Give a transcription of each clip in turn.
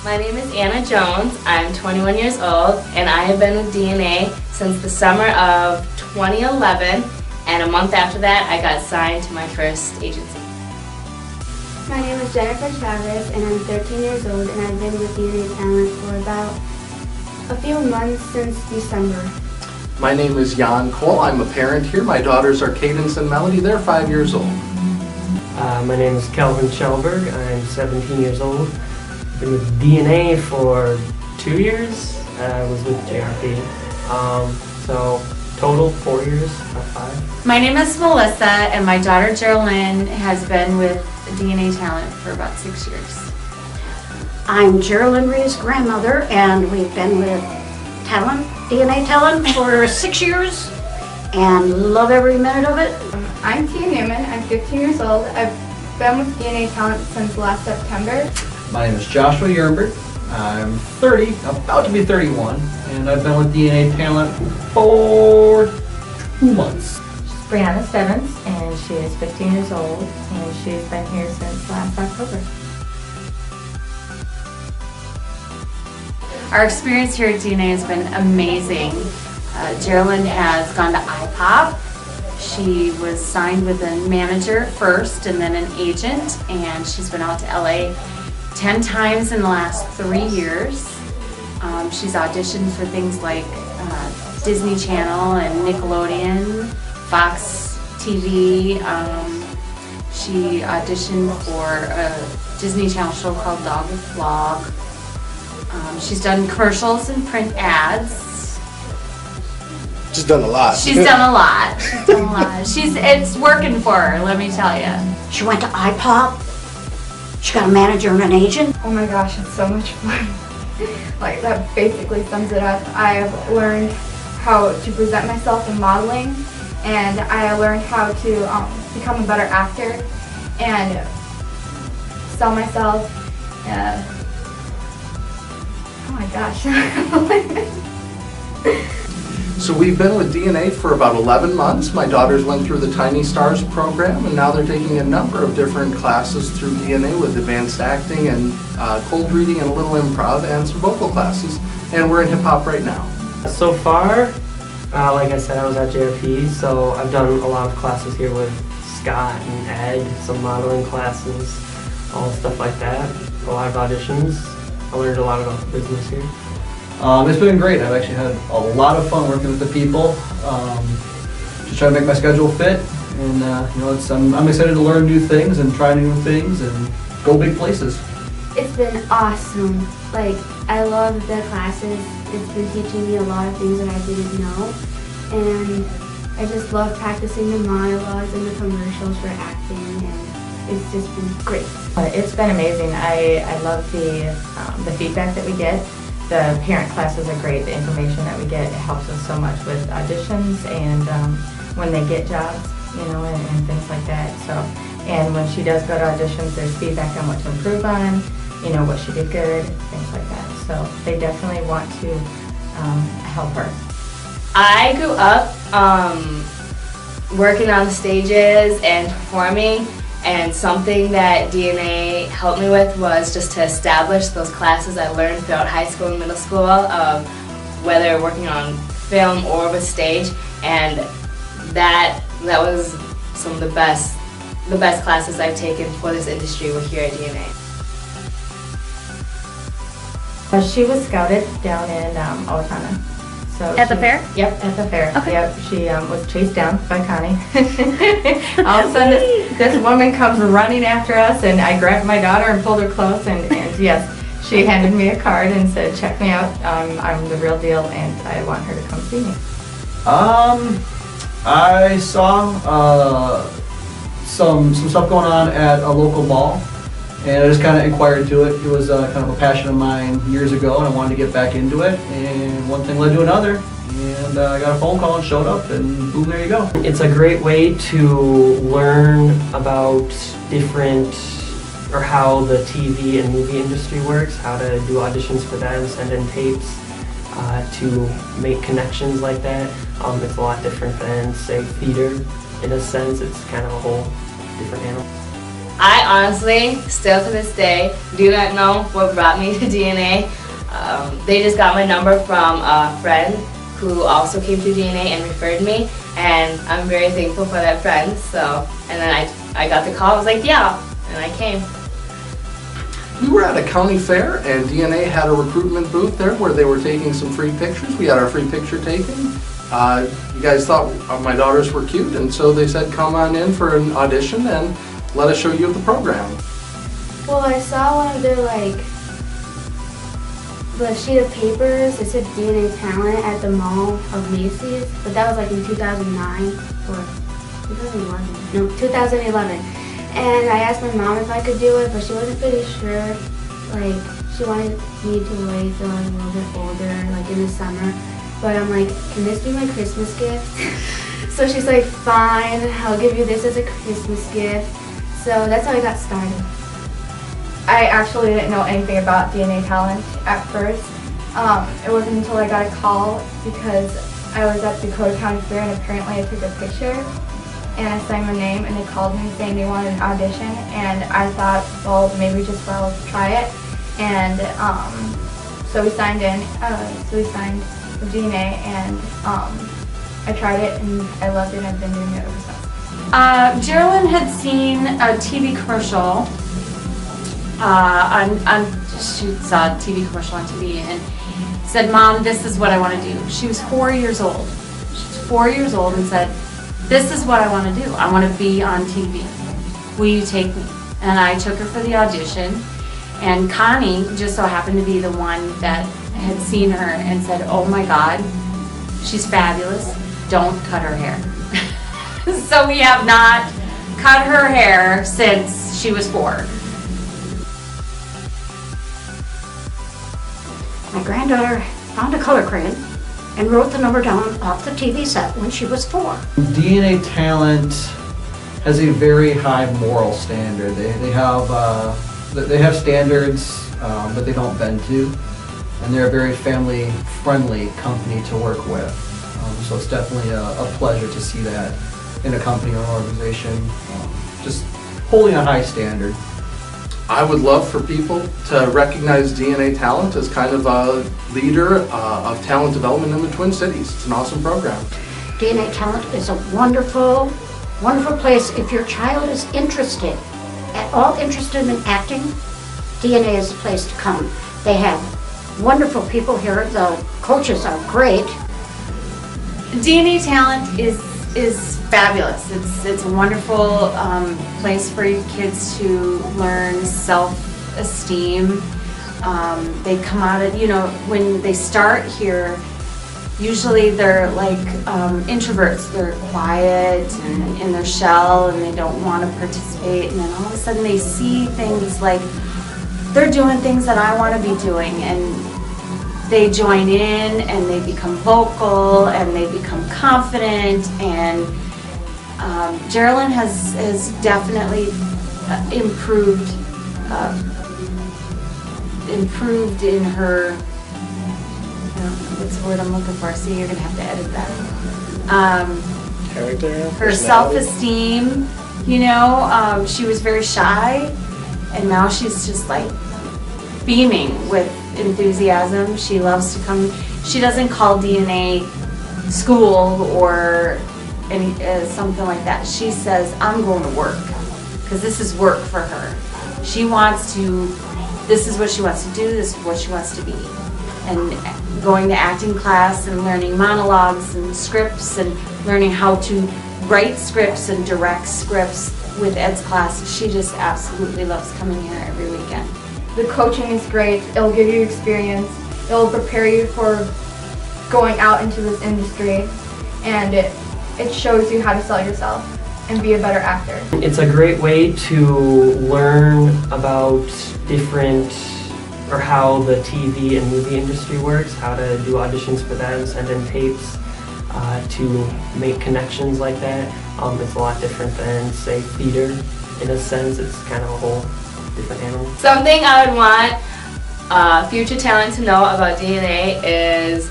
My name is Anna Jones. I'm 21 years old and I have been with D&A since the summer of 2011, and a month after that I got signed to my first agency. My name is Jennifer Chavez and I'm 13 years old and I've been with D&A Talent for about a few months since December. My name is Jan Cole. I'm a parent here. My daughters are Cadence and Melody. They're 5 years old. My name is Calvin Schellberg. I'm 17 years old. Been with D&A for 2 years. I was with JRP. So total 4 years, not 5. My name is Melissa and my daughter Geraldine has been with D&A Talent for about 6 years. I'm Geraldine Reed's grandmother and we've been with D&A Talent for 6 years and love every minute of it. I'm Tia Newman. I'm 15 years old. I've been with D&A Talent since last September. My name is Joshua Yerbert. I'm 30, about to be 31, and I've been with D&A Talent for 2 months. She's Brianna Stevens, and she is 15 years old, and she's been here since last October. Our experience here at D&A has been amazing. Geraldine has gone to IPOP. She was signed with a manager first and then an agent, and she's been out to LA 10 times in the last 3 years. She's auditioned for things like Disney Channel and Nickelodeon, Fox TV. She auditioned for a Disney Channel show called Dog with Vlog. She's done commercials and print ads. She's done a lot. She's done a lot. She's done a lot. It's working for her, let me tell you. She went to IPOP. She got a manager and an agent. Oh my gosh, it's so much fun. Like, that basically sums it up. I've learned how to present myself in modeling, and I learned how to become a better actor and sell myself. Oh my gosh. So we've been with D&A for about 11 months. My daughters went through the Tiny Stars program, and now they're taking a number of different classes through D&A with advanced acting and cold reading and a little improv and some vocal classes. And we're in hip hop right now. So far, like I said, I was at JRP, so I've done a lot of classes here with Scott and Ed, some modeling classes, all stuff like that. A lot of auditions. I learned a lot about the business here. It's been great. I've actually had a lot of fun working with the people. Just trying to make my schedule fit, and I'm excited to learn new things and try new things and go big places. It's been awesome. Like, I love the classes. It's been teaching me a lot of things that I didn't know, and I just love practicing the monologues and the commercials for acting, and it's just been great. It's been amazing. I love the feedback that we get. The parent classes are great. The information that we get, it helps us so much with auditions and when they get jobs, and things like that. So, and when she does go to auditions, there's feedback on what to improve on, what she did good, things like that. So they definitely want to help her. I grew up working on stages and performing, and something that D&A helped me with was just to establish those classes I learned throughout high school and middle school, of whether working on film or with stage, and that was some of the best classes I've taken for this industry were here at D&A. She was scouted down in Owatonna. So At the fair? Yep, at the fair. Okay. Yep, she was chased down by Connie. All of a sudden, this woman comes running after us, and I grabbed my daughter and pulled her close, and yes, she handed me a card and said, "Check me out. I'm the real deal, and I want her to come see me." I saw some stuff going on at a local mall, and I just kind of inquired to it. It was kind of a passion of mine years ago, and I wanted to get back into it, and one thing led to another, and I got a phone call and showed up, and boom, there you go. It's a great way to learn about how the TV and movie industry works, how to do auditions for them, send in tapes, to make connections like that. It's a lot different than, say, theater. In a sense, it's kind of a whole different animal. I honestly, still to this day, do not know what brought me to D&A. They just got my number from a friend who also came to D&A and referred me, and I'm very thankful for that friend. So, and then I got the call, I was like, yeah, and I came. We were at a county fair and D&A had a recruitment booth there where they were taking some free pictures. We had our free picture taken. You guys thought my daughters were cute, and so they said come on in for an audition and let us show you the program. Well, I saw one of their the sheet of papers. It said D&A Talent at the mall of Macy's, but that was like in 2009 or 2011. No, 2011. And I asked my mom if I could do it, but she wasn't pretty sure. Like, she wanted me to wait till I was a little bit older, like in the summer. But I'm like, can this be my Christmas gift? So she's like, fine, I'll give you this as a Christmas gift. So that's how I got started. I actually didn't know anything about D&A Talent at first. It wasn't until I got a call because I was at the Dakota County Fair and apparently I took a picture and I signed my name and they called me saying they wanted an audition, and I thought, well, maybe just I'll try it. And so we signed with D&A, and I tried it and I loved it and I've been doing it ever since. Geraldine had seen a TV commercial she saw a TV commercial on TV and said, Mom, this is what I want to do. She was 4 years old. She was 4 years old and said, this is what I want to do. I want to be on TV. Will you take me? And I took her for the audition, and Connie just so happened to be the one that had seen her and said, oh my God, she's fabulous. Don't cut her hair. So we have not cut her hair since she was 4. My granddaughter found a color crayon and wrote the number down off the TV set when she was 4. D&A Talent has a very high moral standard. They have standards that they don't bend to, and they're a very family-friendly company to work with. So it's definitely a pleasure to see that in a company or an organization, just holding a high standard. I would love for people to recognize D&A Talent as kind of a leader of talent development in the Twin Cities. It's an awesome program. D&A Talent is a wonderful, wonderful place. If your child is at all interested in acting, D&A is the place to come. They have wonderful people here. The coaches are great. D&A Talent is fabulous. It's a wonderful place for your kids to learn self-esteem. They come out of, when they start here, usually they're like introverts. They're quiet and in their shell and they don't want to participate, and then all of a sudden they see things like they're doing things that I want to be doing, and they join in and they become vocal and they become confident, and Geraldine has definitely improved in her, I don't know what's the word I'm looking for, see, you're going to have to edit that. Character? Her self-esteem, she was very shy, and now she's just like beaming with enthusiasm. She loves to come. She doesn't call D&A school or something like that. She says, I'm going to work, because this is work for her. She wants to, this is what she wants to do, this is what she wants to be. And going to acting class and learning monologues and scripts and learning how to write scripts and direct scripts with Ed's class. She just absolutely loves coming here every weekend. The coaching is great. It'll give you experience. It'll prepare you for going out into this industry, and it shows you how to sell yourself and be a better actor. It's a great way to learn about how the TV and movie industry works, how to do auditions for them, send in tapes, to make connections like that. It's a lot different than, say, theater. In a sense, it's kind of a whole different animal. Something I would want future talent to know about D&A is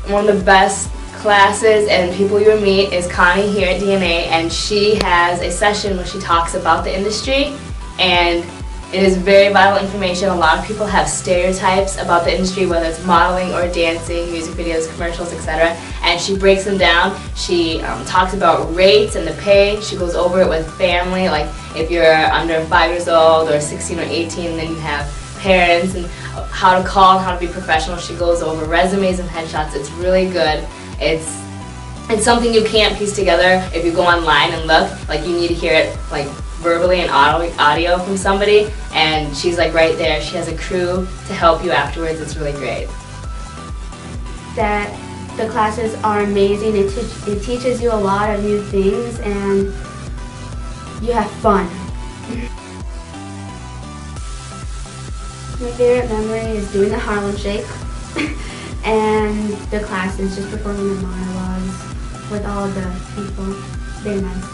one of the best classes and people you will meet is Connie here at D&A, and she has a session where she talks about the industry, and it is very vital information. A lot of people have stereotypes about the industry, whether it's modeling or dancing, music videos, commercials, etc. And she breaks them down. She talks about rates and the pay. She goes over it with family, like if you're under 5 years old or 16 or 18, then you have parents, and how to call and how to be professional. She goes over resumes and headshots. It's really good. It's something you can't piece together if you go online and look. Like, you need to hear it like verbally and audio from somebody, and she's like right there. She has a crew to help you afterwards. It's really great. That the classes are amazing. It teaches you a lot of new things, and you have fun. My favorite memory is doing the Harlem Shake and the classes, just performing the monologues with all the people. Very nice.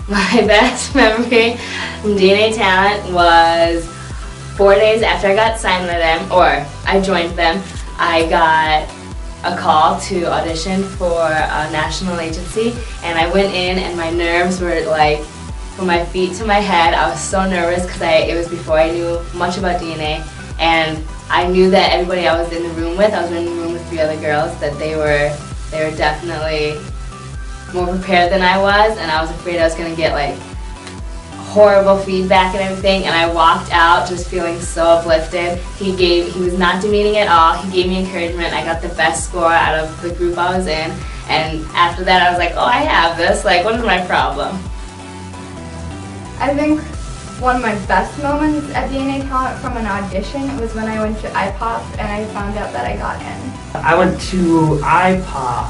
My best memory from D&A Talent was 4 days after I got signed with them, or I joined them. I got a call to audition for a national agency, and I went in and my nerves were like from my feet to my head. I was so nervous because it was before I knew much about D&A, and I knew that everybody I was in the room with, I was in the room with 3 other girls, that they were definitely more prepared than I was, and I was afraid I was going to get like horrible feedback and everything, and I walked out just feeling so uplifted. He was not demeaning at all. He gave me encouragement. I got the best score out of the group I was in, and after that I was like, oh, I have this, like, what is my problem? I think one of my best moments at D&A Talent from an audition was when I went to IPOP and I found out that I got in. I went to IPOP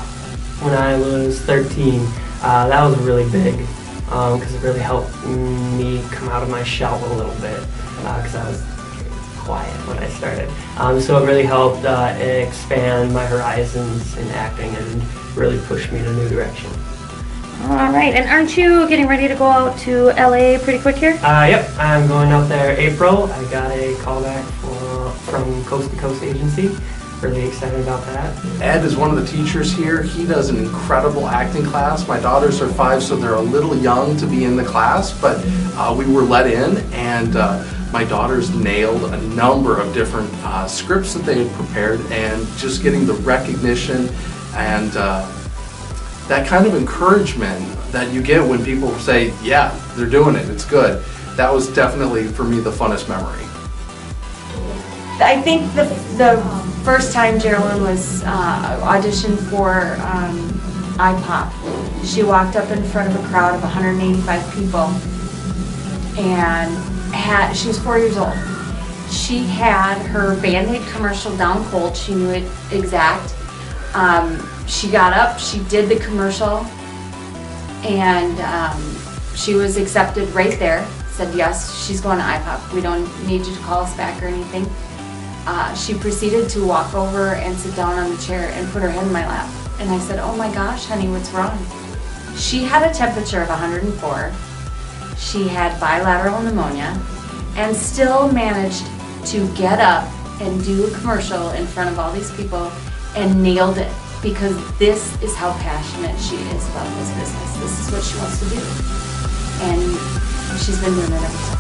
when I was 13. That was really big because it really helped me come out of my shell a little bit because I was quiet when I started. So it really helped expand my horizons in acting and really push me in a new direction. All right, and aren't you getting ready to go out to LA pretty quick here? Yep, I'm going out there April. I got a call back from Coast to Coast Agency. Really excited about that. Ed is one of the teachers here. He does an incredible acting class. My daughters are 5, so they're a little young to be in the class, but we were let in, and my daughters nailed a number of different scripts that they had prepared, and just getting the recognition and that kind of encouragement that you get when people say, yeah, they're doing it, it's good. That was definitely, for me, the funnest memory. I think the first time Geraldine was auditioned for IPOP, she walked up in front of a crowd of 185 people, and she was 4 years old. She had her Band-Aid commercial down cold. She knew it exact. She got up, she did the commercial, and she was accepted right there. Said yes, she's going to IPOP. We don't need you to call us back or anything. She proceeded to walk over and sit down on the chair and put her head in my lap. And I said, oh my gosh, honey, what's wrong? She had a temperature of 104. She had bilateral pneumonia and still managed to get up and do a commercial in front of all these people and nailed it, because this is how passionate she is about this business. This is what she wants to do. And she's been doing it ever since.